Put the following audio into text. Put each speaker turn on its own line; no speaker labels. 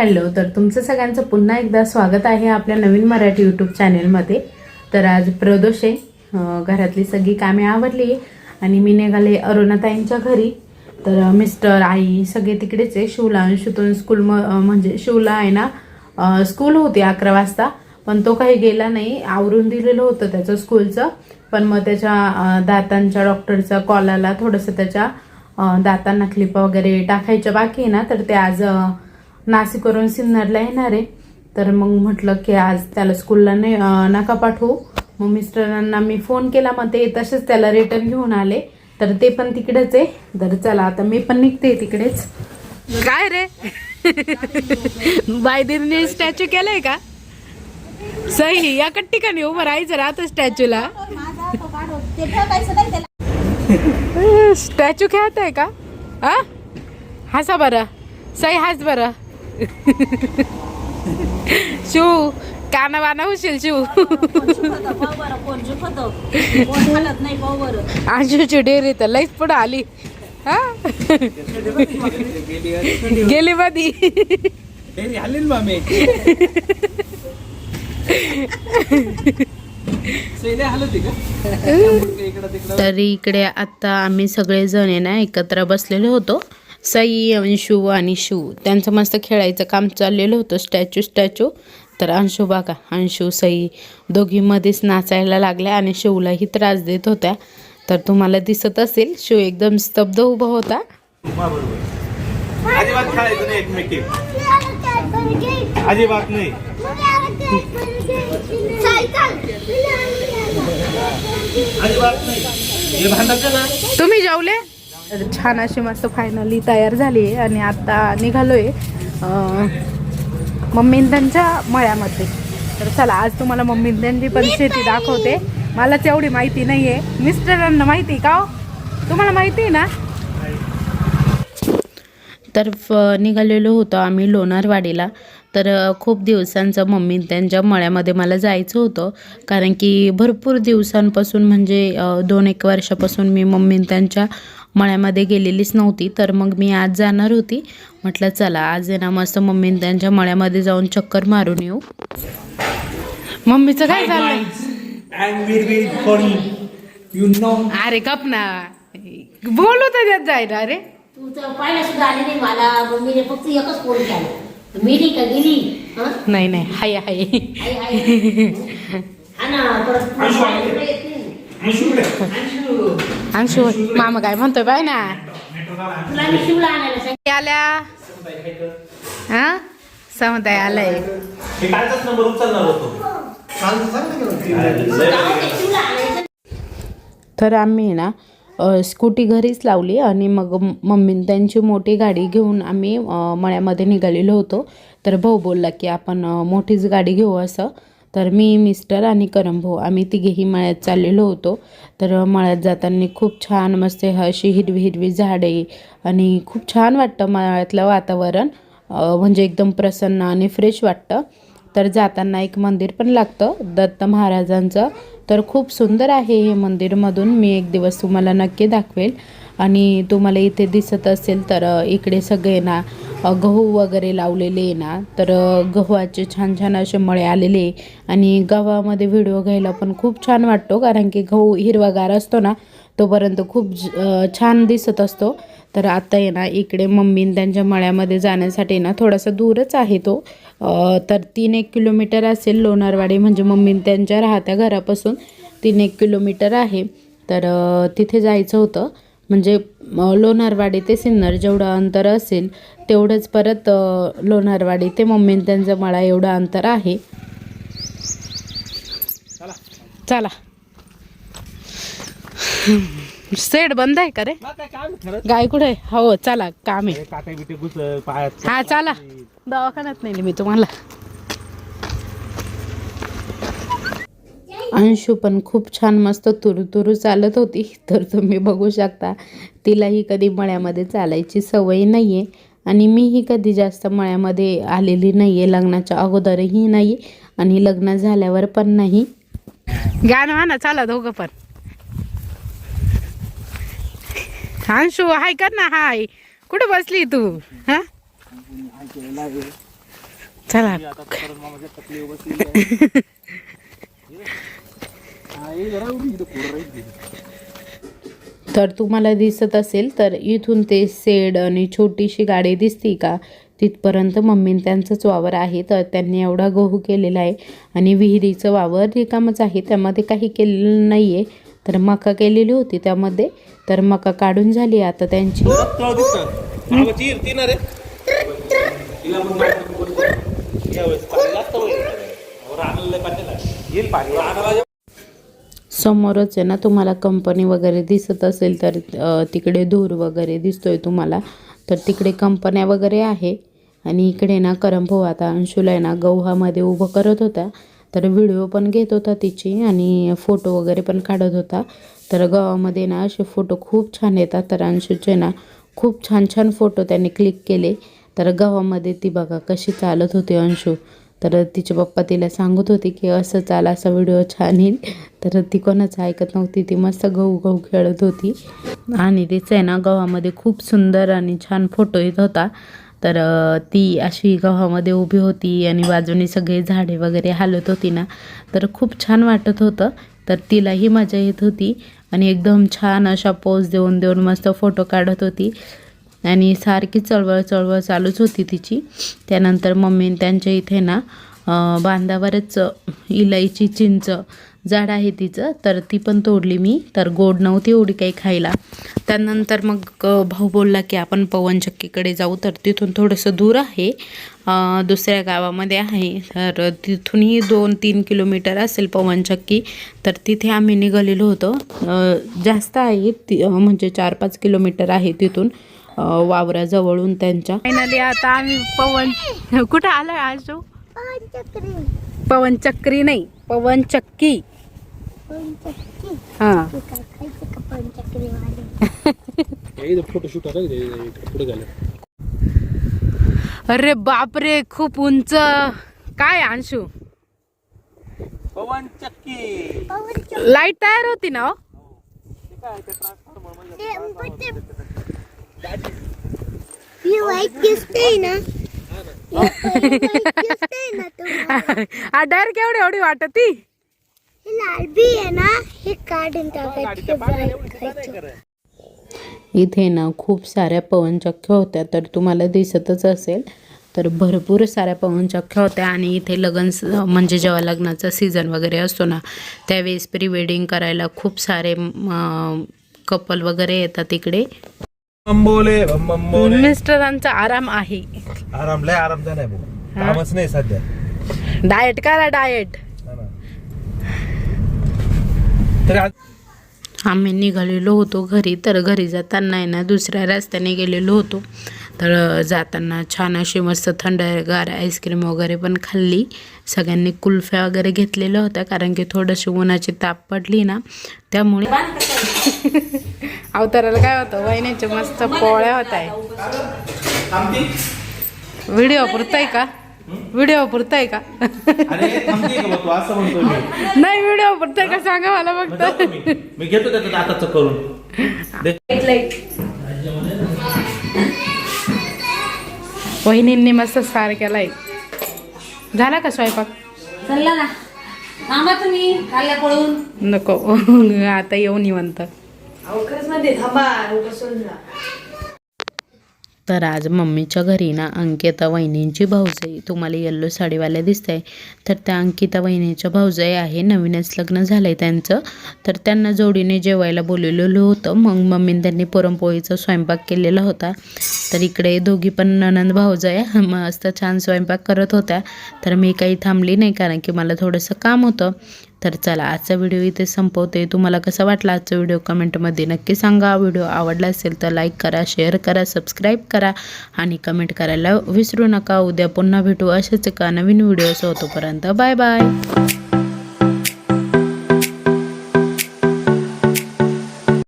Hello, तर तुमचं सगळ्यांचं पुन्हा एकदा स्वागत आहे आपल्या नवीन मराठी यूट्यूब चॅनेलमध्ये। तर आज प्रदोष आहे, घरातली सगळी कामे आवरली आणि मी निघाले अरुणाताईंच्या घरी। तर मिस्टर आई सगळे तिकडेच आहे। शिवला अंशुतून स्कूल म्हणजे शिवला आहे ना स्कूल होती 11 वाजता, पण तो काही गेला नाही। आवरून दिलेलं होतं त्याचं स्कूलचं, पण मग त्याच्या दातांच्या डॉक्टरचा कॉल आला। थोडंसं त्याच्या दातांना क्लिप वगैरे टाकायच्या बाकी आहे ना, तर ते आज नाशिकवरून सिन्नरला येणार आहे। तर मग म्हटलं की आज त्याला स्कूलला नाही नका पाठवू। मग मिस्टरांना मी फोन केला, मग ते तसेच त्याला रिटर्न घेऊन आले। तर ते पण तिकडेच आहे। तर चला आता मी पण निघते तिकडेच। काय रे बायदिरने स्टॅच्यू केलंय का? सही याकट ठिकाणी उभं राहायचं राहतं स्टॅच्यूला। स्टॅच्यू खेळत आहे का? हा हसा बरं, सही हाच बरं। शिव काना वाना होशील शिव। अंशूची डेअरी तर लईच पुढे आली। हा गेली मधी तर इकडे आता आम्ही सगळे जण आहे ना एकत्र बसलेलो होतो। सई, अंशू आणि शिव त्यांचं मस्त खेळायचं काम चाललेलं होतं, स्टॅच्यू। तर अंशू बघा, अंशू सई दोघी मध्येच नाचायला लागल्या आणि शिवलाही त्रास देत होत्या। तर तुम्हाला दिसत असेल शिव एकदम स्तब्ध उभा होता।
अजिबात खेळायचं नाही एकमेकी, अजिबात नाही।
तुम्ही जेवले? तर छान अशी मस्त फायनली तयार झाली आहे आणि आता निघालोय मम्मी त्यांच्या मळ्यामध्ये। तर चला आज तुम्हाला मम्मी त्यांची पण शेती दाखवते। मलाच एवढी माहिती नाही आहे, मिस्टरांना माहिती का हो? तुम्हाला माहिती आहे ना? तर निघालेलो होतो आम्ही लोणारवाडीला। तर खूप दिवसांचं मम्मी त्यांच्या मळ्यामध्ये मला जायचं होतं, कारण की भरपूर दिवसांपासून म्हणजे 2-1 वर्षापासून मी मम्मी त्यांच्या मळ्यामध्ये गेलेलीच नव्हती। तर मग मी आज जाणार होती, म्हटलं चला आज आहे ना मस्त मम्मी त्यांच्या मळ्यामध्ये जाऊन चक्कर मारून येऊ। मम्मीचं काय चाललंय? अरे गप ना, बोलू तर देत जाय ना। अरे
तू तर पाहिलं सुद्धा आली नाही मला, मम्मीने फक्त एकच फोन केला, मी नाही का गेली?
नाही हाय हाय अंशू मामा काय म्हणतोय बाय ना,
तुला मी शिवला आणायला सांगितलं.
आल्या हा समताय आलाय। तर आम्ही ना स्कूटी घरीच लावली आणि मग मम्मी त्यांची मोठी गाडी घेऊन आम्ही मळ्यामध्ये निघालेलो होतो। तर भाऊ बोलला की आपण मोठीच गाडी घेऊ असं। तर मी, मिस्टर आणि करम भाऊ आम्ही तिघेही मळ्यात चाललेलो होतो। तर मळ्यात जाताना खूप छान मस्त अशी हिरवी झाडे आणि खूप छान वाटतं मळ्यातलं वातावरण, म्हणजे एकदम प्रसन्न आणि फ्रेश वाटतं। तर जाताना एक मंदिर पण लागतं दत्त महाराजांचं, तर खूप सुंदर आहे हे मंदिर। मधून मी एक दिवस तुम्हाला नक्की दाखवेल। आणि तुम्हाला इथे दिसत असेल तर इकडे सगळे ना गहू वगैरे लावलेले आहे ना, तर गव्हाचे छान असे मळे आलेले आणि गव्हामध्ये व्हिडिओ घ्यायला पण खूप छान वाटतो, कारण की गहू हिरवागार असतो ना तोपर्यंत खूप छान दिसत असतो। तर आता आहे ना इकडे मम्मी त्यांच्या मळ्यामध्ये जाण्यासाठी ना थोडासा दूरच आहे तो, तर 3-1 किलोमीटर असेल लोणारवाडी, म्हणजे मम्मी त्यांच्या राहत्या घरापासून 3-1 किलोमीटर आहे। तर तिथे जायचं होतं, म्हणजे लोणारवाडी ते सिन्नर जेवढं अंतर असेल तेवढंच परत लोणारवाडी ते मम्मी त्यांचा मळा एवढं अंतर आहे। चला सेट बंद आहे का रे? गाय कुठे? हो चला काम आहे। हा चला, दवाखान्यात नाही मी तुम्हाला। अंशू पण खूप छान मस्त तुरू चालत होती। तर तुम्ही बघू शकता तिलाही कधी मळ्यामध्ये चालायची सवय नाही आहे आणि मीही कधी जास्त मळ्यामध्ये आलेली नाही आहे, लग्नाच्या अगोदरही नाही आणि लग्न झाल्यावर पण नाही। गाणं म्हणा चला दोघं पण। अंशू हाय कर ना, हाय कुठे बसली तू? हा चला तर तुम्हाला दिसत असेल तर इथून ते शेड आणि छोटीशी गाडी दिसती का, तिथपर्यंत मम्मीन त्यांचंच वावर आहे. तर त्यांनी एवढा गहू केलेला आहे आणि विहिरीचं वावर रिकामच आहे, त्यामध्ये काही केलेलं नाही आहे. तर मका केलेली होती त्यामध्ये, तर मका काढून झाली आता त्यांची. समोरच आहे ना तुम्हाला कंपनी वगैरे दिसत असेल तर तिकडे धूर वगैरे दिसतोय तुम्हाला, तर तिकडे कंपन्या वगैरे आहे. आणि इकडे ना करंभो आता अंशुला आहे ना गव्हामध्ये उभं करत होता, तर व्हिडिओ पण घेत होता तिची आणि फोटो वगैरे पण काढत होता. तर गव्हामध्ये ना असे फोटो खूप छान येतात. तर अंशूचे ना खूप छान छान फोटो त्यांनी क्लिक केले. तर गव्हामध्ये ती बघा कशी चालत होती अंशू. तर तिचे पप्पा तिला सांगत होते की असं चाल, असा व्हिडिओ छान येईल. तर ती कोणाचं ऐकत नव्हती, ती मस्त गहू गहू खेळत होती आणि तिचं आहे ना गव्हामध्ये खूप सुंदर आणि छान फोटो येत होता. तर ती अशी गव्हामध्ये उभी होती आणि बाजूने सगळे झाडे वगैरे हालत होती ना, तर खूप छान वाटत होतं. तर तिलाही मजा येत होती आणि एकदम छान अशा पोज देऊन देऊन मस्त फोटो काढत होती आणि सारखी चळवळ चालूच होती तिची. त्यानंतर मम्मीने त्यांच्या इथे ना बांधावरच इलायची चिंच झाड आहे तिचं, तर ती पण तोडली मी. तर गोड नव्हती एवढी काही खायला. त्यानंतर मग भाऊ बोलला की आपण पवनचक्कीकडे जाऊ. तर तिथून थोडंसं दूर आहे, दुसऱ्या गावामध्ये आहे. तर तिथूनही 2-3 किलोमीटर असेल पवनचक्की. तर तिथे आम्ही निघालेलो होतो. जास्त आहे म्हणजे 4-5 किलोमीटर आहे तिथून वावराजवळून त्यांच्या. फायनली आता आम्ही कुठं आलोय आज? पवनचक्री नाही, पवनचक्की. हा अरे बापरे, खूप उंच. काय अंशू?
पवनचक्की
लाईट तयार होती ना? डायरेक्ट एवढी वाटत ती
लाल बी आहे ना, हे काढून टाकायचं.
इथे ना खूप साऱ्या पवनचक्क्या होत्या, तर तुम्हाला दिसतच असेल. तर भरपूर साऱ्या पवनचक्क्या होत्या आणि इथे लग्न म्हणजे जेव्हा लग्नाचा सीझन वगैरे असतो ना, त्यावेळेस प्री वेडिंग करायला खूप सारे कपल वगैरे येतात इकडे. मिस्टरांचा आराम आहे.
आराम झालाय भाऊ, कामच नाही सध्या.
डाएट करा, डाएट.
तर आज
आम्ही निघालेलो होतो घरी. तर घरी जाताना आहे ना दुसऱ्या रस्त्याने गेलेलो होतो. तर जाताना छान अशी मस्त थंडगार आईस्क्रीम वगैरे पण खाल्ली. सगळ्यांनी कुल्फ्या वगैरे घेतलेल्या होत्या, कारण की थोडीशी उन्हाची ताप पडली ना, त्यामुळे. अवताराला काय होतं, वहिनीच्या मस्त पोळ्या होत आहे. व्हिडिओ पुरताय का? व्हिडिओ पुरताय का? नाही, व्हिडिओ पुरताय का सांगा मला फक्त.
मी घेतो त्याचं आताच करून.
वहिनींनी मस्त सार केलाय. झाला का स्वयंपाक?
चालला ना, थांबा तुम्ही खाल्ल्या पळून.
नको आता येऊन निवंत. तर आज मम्मीच्या घरी ना अंकिता वहिनींची भाऊजाई, तुम्हाला येल्लो साडीवाल्या दिसतंय, तर त्या अंकिता वहिनीच्या भाऊजाई आहे. नवीनच लग्न झालं आहे त्यांचं. तर त्यांना जोडीने जेवायला बोलवलेलं होतं. मग मम्मीने त्यांनी पुरणपोळीचा स्वयंपाक केलेला होता. तर इकडे दोघी पण नणंद भाऊजाई मस्त छान स्वयंपाक करत होत्या. तर मी काही थांबली नाही, कारण की मला थोडंसं काम होतं. तर चला, आजचा व्हिडिओ इथे संपवते. तुम्हाला कसा वाटला आजचा व्हिडिओ कमेंटमध्ये नक्की सांगा. व्हिडिओ आवडला असेल तर लाईक करा, शेअर करा, सबस्क्राईब करा आणि कमेंट करायला विसरू नका. उद्या पुन्हा भेटू अशाच एका नवीन व्हिडिओ. तोपर्यंत बाय बाय.